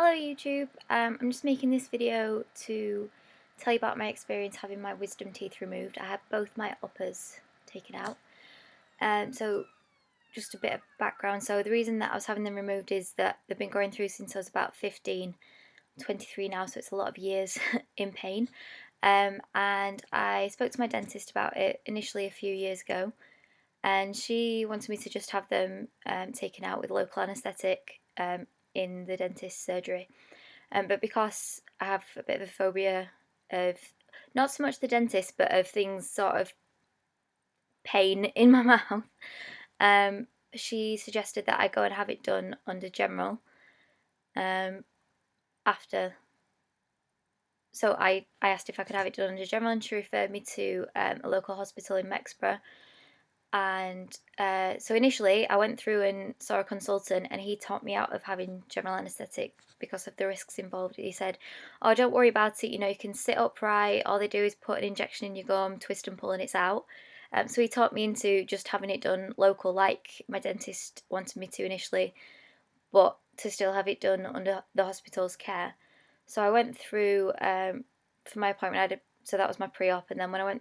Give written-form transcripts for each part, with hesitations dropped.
Hello YouTube, I'm just making this video to tell you about my experience having my wisdom teeth removed. I had both my uppers taken out. So just a bit of background. So the reason that I was having them removed is that they've been going through since I was about 15, 23 now, so it's a lot of years in pain. And I spoke to my dentist about it initially a few years ago, and she wanted me to just have them taken out with local anaesthetic in the dentist's surgery. But because I have a bit of a phobia of not so much the dentist, but of things sort of pain in my mouth, um, she suggested that I go and have it done under general um, after. So I asked if I could have it done under general, and she referred me to a local hospital in Mexborough. And so initially, I went through and saw a consultant, and he talked me out of having general anaesthetic because of the risks involved. He said, "Oh, don't worry about it. You can sit upright. All they do is put an injection in your gum, twist and pull, and it's out." So he talked me into just having it done local, like my dentist wanted me to initially, but to still have it done under the hospital's care. So I went through for my appointment. So that was my pre-op, and then when I went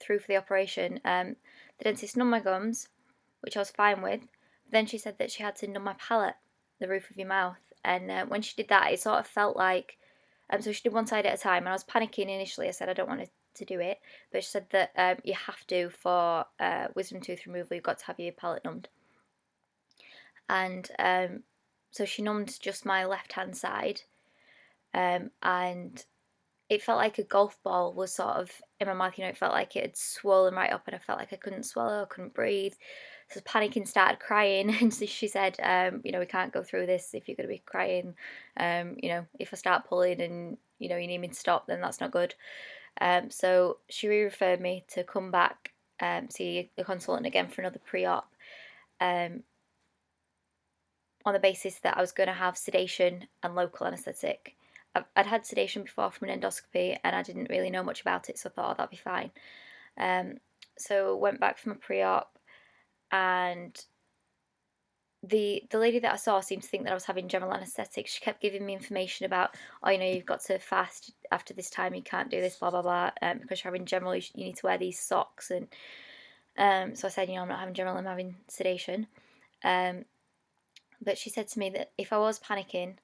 through for the operation, the dentist numbed my gums, which I was fine with. But then she said that she had to numb my palate, the roof of your mouth. And when she did that, it sort of felt like, so she did one side at a time, and I was panicking initially. I said I don't want to do it, but she said that you have to for wisdom tooth removal. You've got to have your palate numbed, and so she numbed just my left hand side, and it felt like a golf ball was sort of in my mouth. It felt like it had swollen right up, and I felt like I couldn't swallow, I couldn't breathe. So I was panicking, started crying, and so she said, we can't go through this if you're going to be crying. If I start pulling and you need me to stop, then that's not good. So she re-referred me to come back, see the consultant again for another pre-op, um, on the basis that I was going to have sedation and local anaesthetic. I'd had sedation before from an endoscopy, and I didn't really know much about it, so I thought, that'd be fine. So went back from a pre-op, and the lady that I saw seemed to think that I was having general anaesthetic. She kept giving me information about, oh, you've got to fast after this time, you can't do this, blah blah blah, because you're having general, you need to wear these socks. And so I said, I'm not having general, I'm having sedation. But she said to me that if I was panicking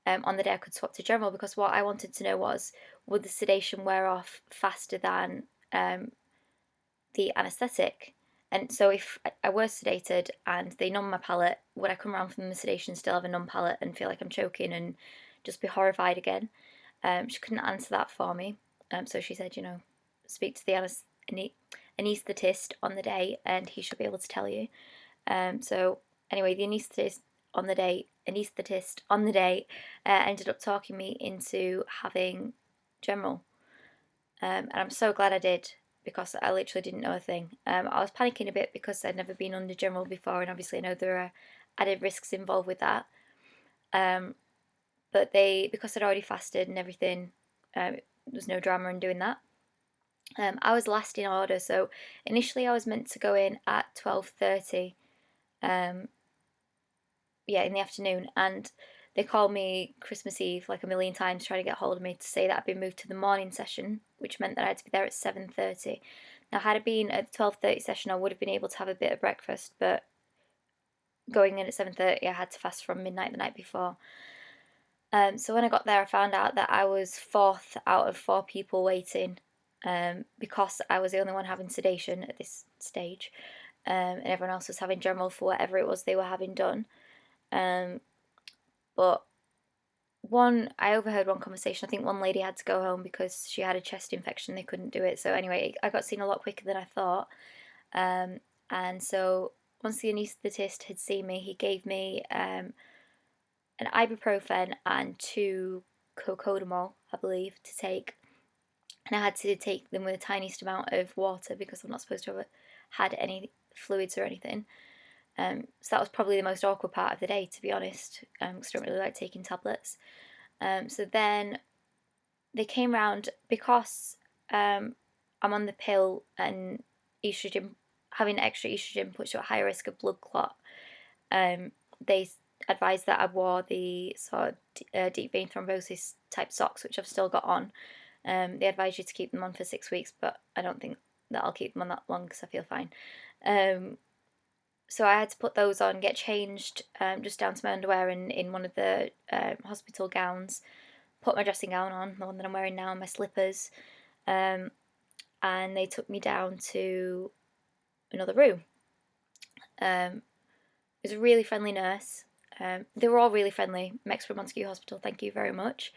on the day, I could swap to general, because what I wanted to know was, would the sedation wear off faster than the anaesthetic? And so if I were sedated and they numb my palate, would I come around from the sedation, still have a numb palate and feel like I'm choking and just be horrified again? She couldn't answer that for me. So she said, speak to the anaesthetist on the day, and he should be able to tell you. So anyway, the anaesthetist on the day ended up talking me into having general, and I'm so glad I did, because I literally didn't know a thing. I was panicking a bit because I'd never been under general before, and obviously I know there are added risks involved with that. But because I'd already fasted and everything, there was no drama in doing that. I was last in order, so initially I was meant to go in at 12:30. In the afternoon, and they called me Christmas Eve like a million times trying to get hold of me to say that I'd been moved to the morning session, which meant that I had to be there at 7:30. Now, had I been at the 12:30 session, I would have been able to have a bit of breakfast, but going in at 7:30, I had to fast from midnight the night before. So when I got there, I found out that I was fourth out of four people waiting, because I was the only one having sedation at this stage, and everyone else was having general for whatever it was they were having done. But I overheard one conversation. I think one lady had to go home because she had a chest infection. They couldn't do it. So anyway, I got seen a lot quicker than I thought. And so once the anaesthetist had seen me, he gave me an ibuprofen and 2 cocodamol, I believe, to take. And I had to take them with the tiniest amount of water because I'm not supposed to have had any fluids or anything. So that was probably the most awkward part of the day, to be honest, because I don't really like taking tablets. So then they came round, because I'm on the pill, and estrogen, having extra estrogen puts you at higher risk of blood clot. They advised that I wore the sort of deep vein thrombosis type socks, which I've still got on. They advise you to keep them on for 6 weeks, but I don't think that I'll keep them on that long because I feel fine. So I had to put those on, get changed, just down to my underwear and in one of the hospital gowns, put my dressing gown on, the one that I'm wearing now, and my slippers, and they took me down to another room. It was a really friendly nurse. They were all really friendly. Mexborough Montague Hospital, thank you very much.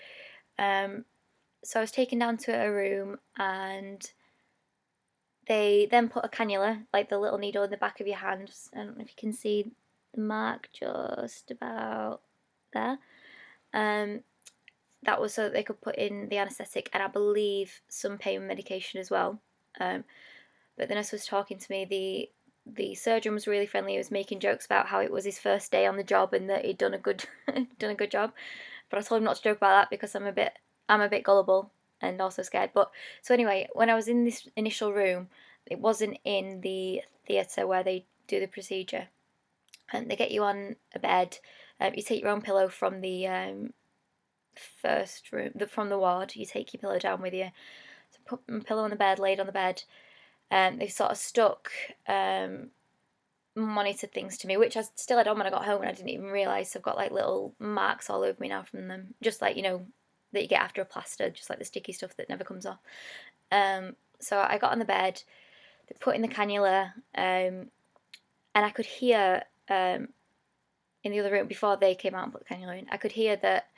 So I was taken down to a room, and they then put a cannula, like the little needle in the back of your hand. I don't know if you can see the mark just about there. That was so that they could put in the anaesthetic and I believe some pain medication as well. But the nurse was talking to me. The surgeon was really friendly. He was making jokes about how it was his first day on the job and that he'd done a good job. But I told him not to joke about that because I'm a bit gullible and also scared. But so anyway, when I was in this initial room, it wasn't in the theatre where they do the procedure, and they get you on a bed. You take your own pillow from the first room, from the ward. You take your pillow down with you. So put my pillow on the bed, laid on the bed. They've sort of stuck monitored things to me, which I still had on when I got home and I didn't even realise. So I've got like little marks all over me now from them, just like, that you get after a plaster, just like the sticky stuff that never comes off. So I got on the bed, they put in the cannula, and I could hear in the other room before they came out and put the cannula in, I could hear that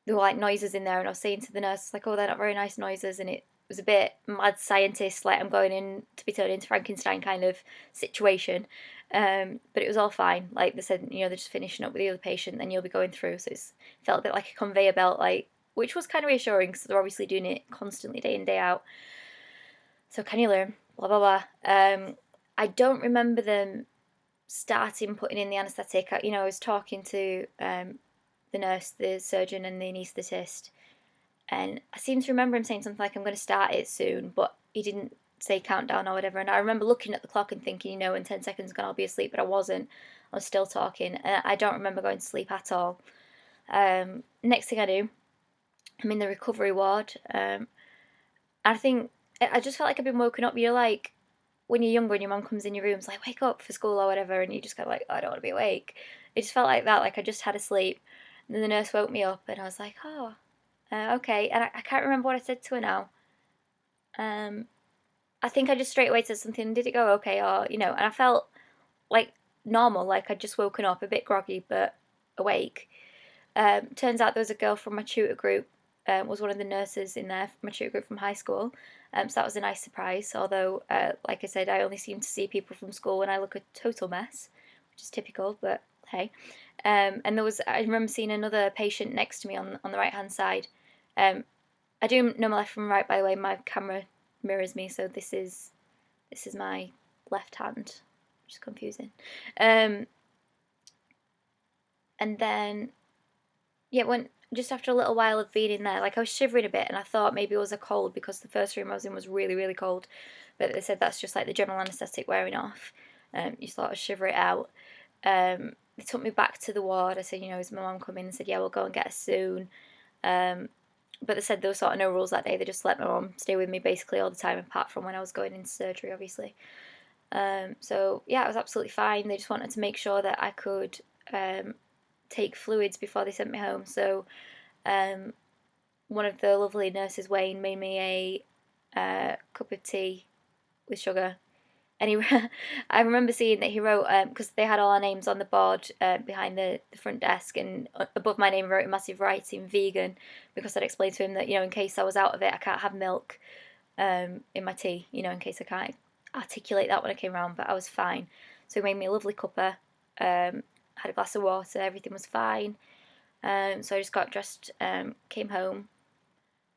there were like noises in there, and I was saying to the nurse, like, oh, they're not very nice noises, and it was a bit mad scientist, like I'm going in to be turned into Frankenstein kind of situation. But it was all fine. Like they said, they're just finishing up with the other patient, then you'll be going through. So it felt a bit like a conveyor belt, like, which was kind of reassuring because they're obviously doing it constantly, day in, day out. So cannula, blah, blah, blah. I don't remember them starting putting in the anaesthetic. I was talking to the nurse, the surgeon, and the anaesthetist, and I seem to remember him saying something like, I'm going to start it soon, but he didn't say countdown or whatever. And I remember looking at the clock and thinking, in 10 seconds I'll be asleep, but I wasn't. I was still talking, and I don't remember going to sleep at all. Next thing I do, I'm in the recovery ward. I think I just felt like I've been woken up. Like when you're younger and your mum comes in your room, it's like, wake up for school or whatever, and you just go like, oh, I don't want to be awake. It just felt like that, like I just had a sleep. And then the nurse woke me up, and I was like, oh, okay. And I can't remember what I said to her now. I think I just straight away said something. Did it go okay? Or and I felt like normal, like I'd just woken up, a bit groggy but awake. Turns out there was a girl from my tutor group. Was one of the nurses in there, my tutor group from high school. So that was a nice surprise. Although, like I said, I only seem to see people from school when I look a total mess, which is typical. But hey, and I remember seeing another patient next to me on the right hand side. I do know my left from right, by the way. My camera mirrors me, so this is my left hand, which is confusing. And then, yeah, when just after a little while of being in there, like I was shivering a bit, and I thought maybe it was a cold because the first room I was in was really, really cold. But they said that's just like the general anaesthetic wearing off. You sort of shiver it out. They took me back to the ward. I said, is my mum coming? They said, yeah, we'll go and get her soon. But they said there were sort of no rules that day. They just let my mum stay with me basically all the time, apart from when I was going into surgery, obviously. So yeah, it was absolutely fine. They just wanted to make sure that I could take fluids before they sent me home. So one of the lovely nurses, Wayne, made me a cup of tea with sugar. And I remember seeing that he wrote, because they had all our names on the board behind the front desk, and above my name he wrote in massive writing, vegan, because I'd explained to him that, in case I was out of it, I can't have milk in my tea, in case I can't articulate that when I came round, but I was fine. So he made me a lovely cuppa, had a glass of water, everything was fine. So I just got dressed, came home.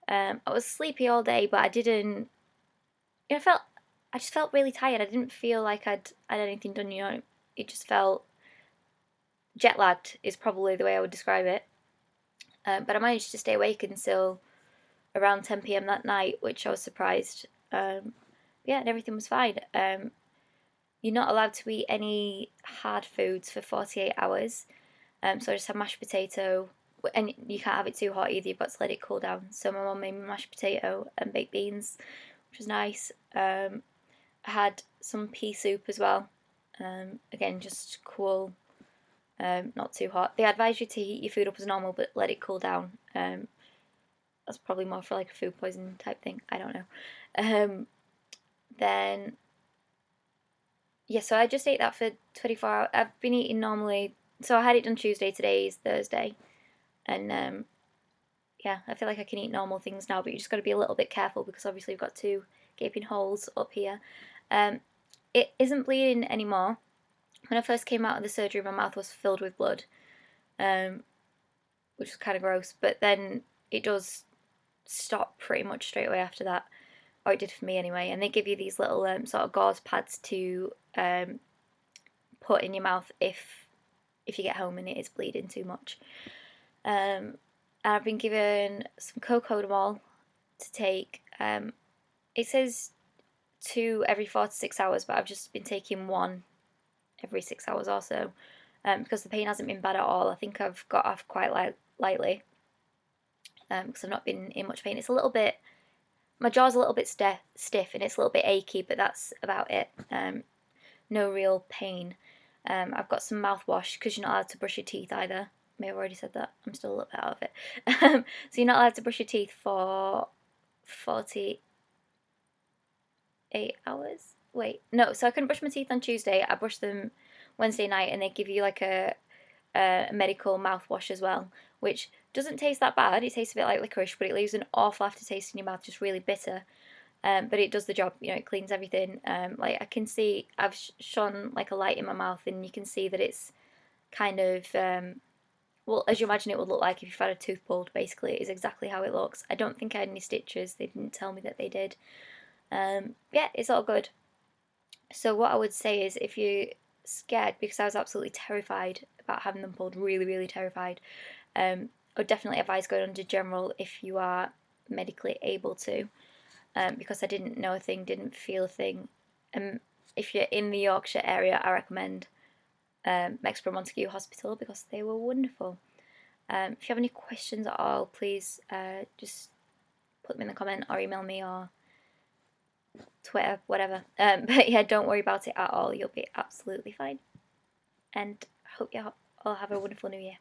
I was sleepy all day, but I didn't, I just felt really tired. I didn't feel like I'd anything done, It just felt jet lagged is probably the way I would describe it. But I managed to stay awake until around 10 p.m. that night, which I was surprised. Yeah, and everything was fine. You're not allowed to eat any hard foods for 48 hours. So I just had mashed potato, and you can't have it too hot either, you've got to let it cool down. So my mum made me mashed potato and baked beans, which was nice. I had some pea soup as well. Again, just cool, not too hot. They advise you to heat your food up as normal, but let it cool down. That's probably more for like a food poisoning type thing. I don't know. Then yeah, so I just ate that for 24 hours. I've been eating normally. So I had it done Tuesday. Today is Thursday, and yeah, I feel like I can eat normal things now, but you just got to be a little bit careful because obviously we've got two gaping holes up here. It isn't bleeding anymore. When I first came out of the surgery, my mouth was filled with blood, which was kind of gross. But then it does stop pretty much straight away after that, or it did for me anyway. And they give you these little sort of gauze pads to put in your mouth if you get home and it is bleeding too much. And I've been given some Cocodamol to take. It says 2 every 4 to 6 hours, but I've just been taking 1 every 6 hours or so, because the pain hasn't been bad at all. I think I've got off quite lightly, because I've not been in much pain. It's a little bit, my jaw's a little bit stiff and it's a little bit achy, but that's about it. No real pain. I've got some mouthwash because you're not allowed to brush your teeth either. May have already said that. I'm still a little bit out of it. So you're not allowed to brush your teeth for 48 hours. Wait, no. So I couldn't brush my teeth on Tuesday. I brushed them Wednesday night, and they give you like a medical mouthwash as well, which doesn't taste that bad. It tastes a bit like licorice, but it leaves an awful aftertaste in your mouth, just really bitter. But it does the job. You know, it cleans everything. Like I can see, I've shone like a light in my mouth, and you can see that it's kind of well, as you imagine it would look like if you've had a tooth pulled. Basically, it is exactly how it looks. I don't think I had any stitches. They didn't tell me that they did. Yeah, it's all good. So what I would say is, if you're scared, because I was absolutely terrified about having them pulled, really, really terrified, I would definitely advise going under general if you are medically able to, because I didn't know a thing, didn't feel a thing. If you're in the Yorkshire area, I recommend Mexborough Montague Hospital because they were wonderful. If you have any questions at all, please just put them in the comment or email me or Twitter, whatever. But yeah, don't worry about it at all. You'll be absolutely fine. And I hope you all have a wonderful new year.